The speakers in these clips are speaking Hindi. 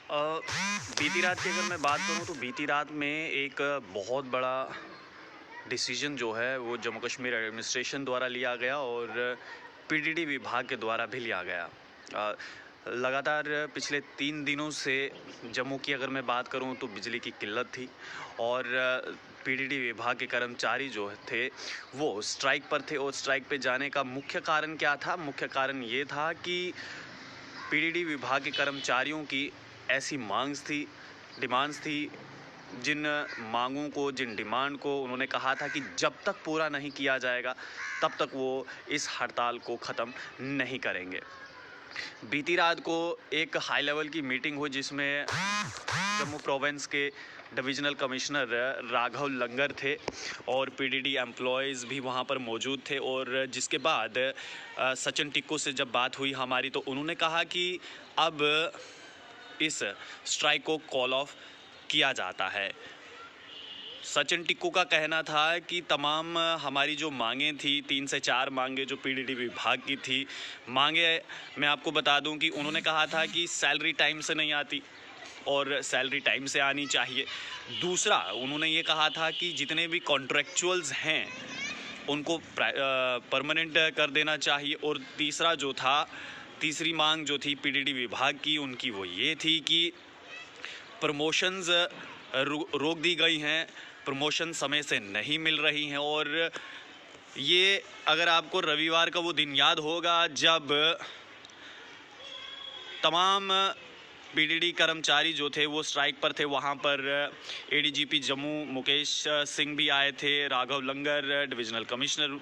अ, बीती रात की अगर मैं बात करूँ तो बीती रात में एक बहुत बड़ा डिसीजन जो है वो जम्मू कश्मीर एडमिनिस्ट्रेशन द्वारा लिया गया और पीडीडी विभाग के द्वारा भी लिया गया। लगातार पिछले 3 दिनों से जम्मू की अगर मैं बात करूं तो बिजली की किल्लत थी और पीडीडी विभाग के कर्मचारी जो थे वो स्ट्राइक पर थे और स्ट्राइक पे जाने का मुख्य कारण क्या था? मुख्य कारण ये था कि पीडीडी विभाग के कर्मचारियों की ऐसी डिमांड्स थी, जिन मांगों को, जिन डिमांड को उन्होंने कहा था कि जब तक पूरा नहीं किया जाएगा तब तक वो इस हड़ताल को ख़त्म नहीं करेंगे। बीती रात को एक हाई लेवल की मीटिंग हुई जिसमें जम्मू प्रोविंस के डिविजनल कमिश्नर राघव लंगर थे और पीडीडी एम्प्लॉयज़ भी वहां पर मौजूद थे। और जिसके बाद सचिन टिक्कू से जब बात हुई हमारी तो उन्होंने कहा कि अब इस स्ट्राइक को कॉल ऑफ किया जाता है। सचिन टिक्कू का कहना था कि तमाम हमारी जो मांगें थी, 3 से 4 मांगें जो पीडीडी विभाग की थी, मांगें मैं आपको बता दूं कि उन्होंने कहा था कि सैलरी टाइम से नहीं आती और सैलरी टाइम से आनी चाहिए। दूसरा उन्होंने ये कहा था कि जितने भी कॉन्ट्रैक्चुअल्स हैं उनको परमानेंट कर देना चाहिए। और तीसरी मांग जो थी पीडीडी विभाग की उनकी वो ये थी कि प्रमोशंस रोक दी गई हैं, प्रमोशन समय से नहीं मिल रही हैं। और ये अगर आपको रविवार का वो दिन याद होगा जब तमाम पीडीडी कर्मचारी जो थे वो स्ट्राइक पर थे, वहाँ पर एडीजीपी जम्मू मुकेश सिंह भी आए थे, राघव लंगर डिविजनल कमिश्नर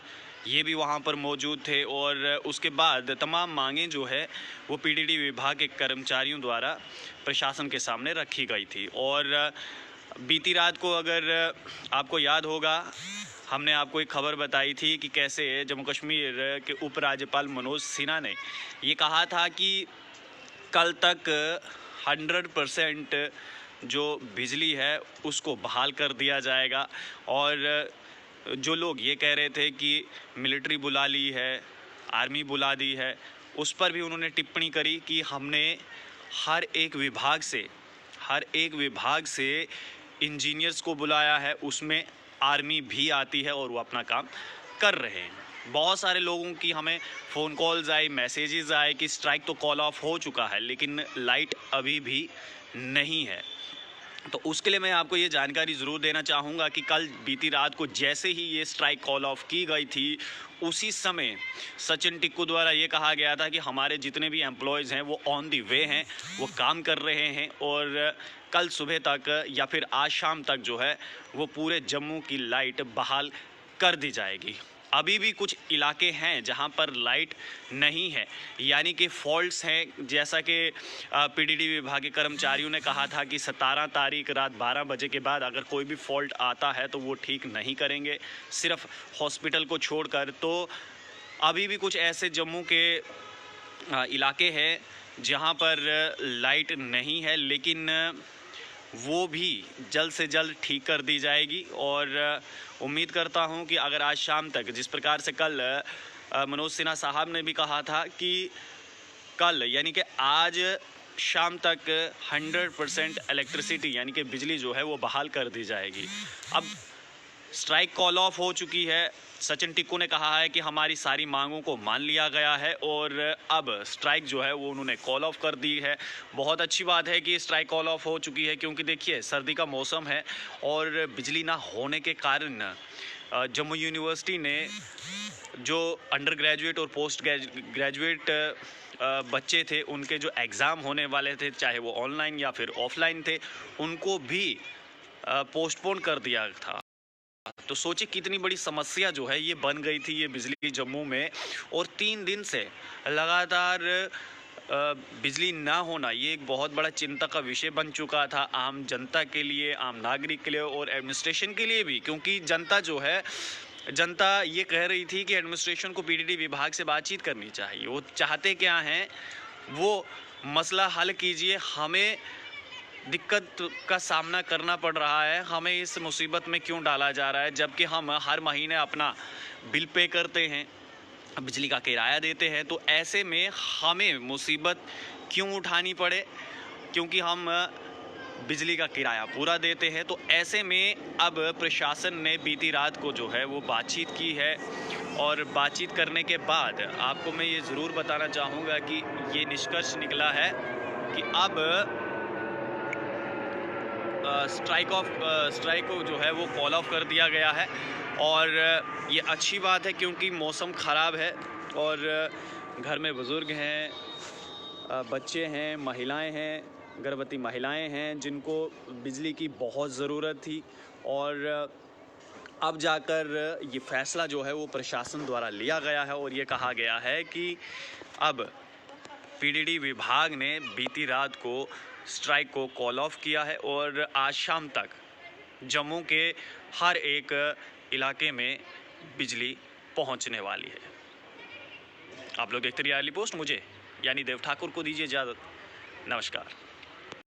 ये भी वहाँ पर मौजूद थे। और उसके बाद तमाम मांगें जो है वो पीडीडी विभाग के कर्मचारियों द्वारा प्रशासन के सामने रखी गई थी। और बीती रात को अगर आपको याद होगा हमने आपको एक खबर बताई थी कि कैसे जम्मू कश्मीर के उपराज्यपाल मनोज सिन्हा ने ये कहा था कि कल तक 100% जो बिजली है उसको बहाल कर दिया जाएगा। और जो लोग ये कह रहे थे कि मिलिट्री बुला ली है, आर्मी बुला दी है, उस पर भी उन्होंने टिप्पणी करी कि हमने हर एक विभाग से इंजीनियर्स को बुलाया है, उसमें आर्मी भी आती है और वो अपना काम कर रहे हैं। बहुत सारे लोगों की हमें फ़ोन कॉल्स आई, मैसेजेस आए कि स्ट्राइक तो कॉल ऑफ हो चुका है लेकिन लाइट अभी भी नहीं है। तो उसके लिए मैं आपको ये जानकारी ज़रूर देना चाहूँगा कि कल बीती रात को जैसे ही ये स्ट्राइक कॉल ऑफ की गई थी उसी समय सचिन टिक्कू द्वारा ये कहा गया था कि हमारे जितने भी एम्प्लॉयज़ हैं वो ऑन दी वे हैं, वो काम कर रहे हैं और कल सुबह तक या फिर आज शाम तक जो है वो पूरे जम्मू की लाइट बहाल कर दी जाएगी। अभी भी कुछ इलाके हैं जहां पर लाइट नहीं है, यानी कि फॉल्ट्स हैं। जैसा कि पीडीडी विभाग के कर्मचारियों ने कहा था कि 17 तारीख रात 12 बजे के बाद अगर कोई भी फॉल्ट आता है तो वो ठीक नहीं करेंगे, सिर्फ हॉस्पिटल को छोड़कर। तो अभी भी कुछ ऐसे जम्मू के इलाके हैं जहां पर लाइट नहीं है, लेकिन वो भी जल्द से जल्द ठीक कर दी जाएगी। और उम्मीद करता हूं कि अगर आज शाम तक, जिस प्रकार से कल मनोज सिन्हा साहब ने भी कहा था कि कल यानी कि आज शाम तक 100% इलेक्ट्रिसिटी यानी कि बिजली जो है वो बहाल कर दी जाएगी। अब स्ट्राइक कॉल ऑफ हो चुकी है। सचिन टिक्कू ने कहा है कि हमारी सारी मांगों को मान लिया गया है और अब स्ट्राइक जो है वो उन्होंने कॉल ऑफ कर दी है। बहुत अच्छी बात है कि स्ट्राइक कॉल ऑफ हो चुकी है, क्योंकि देखिए सर्दी का मौसम है और बिजली ना होने के कारण जम्मू यूनिवर्सिटी ने जो अंडर ग्रेजुएट और पोस्ट ग्रेजुएट बच्चे थे उनके जो एग्ज़ाम होने वाले थे, चाहे वो ऑनलाइन या फिर ऑफलाइन थे, उनको भी पोस्टपोन कर दिया था। तो सोचिए कितनी बड़ी समस्या जो है ये बन गई थी ये बिजली जम्मू में। और 3 दिन से लगातार बिजली ना होना ये एक बहुत बड़ा चिंता का विषय बन चुका था आम जनता के लिए, आम नागरिक के लिए और एडमिनिस्ट्रेशन के लिए भी। क्योंकि जनता ये कह रही थी कि एडमिनिस्ट्रेशन को पीडीडी विभाग से बातचीत करनी चाहिए। वो चाहते क्या हैं, वो मसला हल कीजिए, हमें दिक्कत का सामना करना पड़ रहा है, हमें इस मुसीबत में क्यों डाला जा रहा है, जबकि हम हर महीने अपना बिल पे करते हैं, बिजली का किराया देते हैं। तो ऐसे में हमें मुसीबत क्यों उठानी पड़े, क्योंकि हम बिजली का किराया पूरा देते हैं। तो ऐसे में अब प्रशासन ने बीती रात को जो है वो बातचीत की है, और बातचीत करने के बाद आपको मैं ये ज़रूर बताना चाहूँगा कि ये निष्कर्ष निकला है कि अब स्ट्राइक को जो है वो कॉल ऑफ कर दिया गया है। और ये अच्छी बात है क्योंकि मौसम ख़राब है और घर में बुज़ुर्ग हैं, बच्चे हैं, महिलाएं हैं, गर्भवती महिलाएं हैं जिनको बिजली की बहुत ज़रूरत थी। और अब जाकर ये फ़ैसला जो है वो प्रशासन द्वारा लिया गया है और ये कहा गया है कि अब पीडीडी विभाग ने बीती रात को स्ट्राइक को कॉल ऑफ किया है और आज शाम तक जम्मू के हर एक इलाके में बिजली पहुंचने वाली है। आप लोग देखते रहिए अर्ली पोस्ट। मुझे यानी देव ठाकुर को दीजिए इजाज़त। नमस्कार।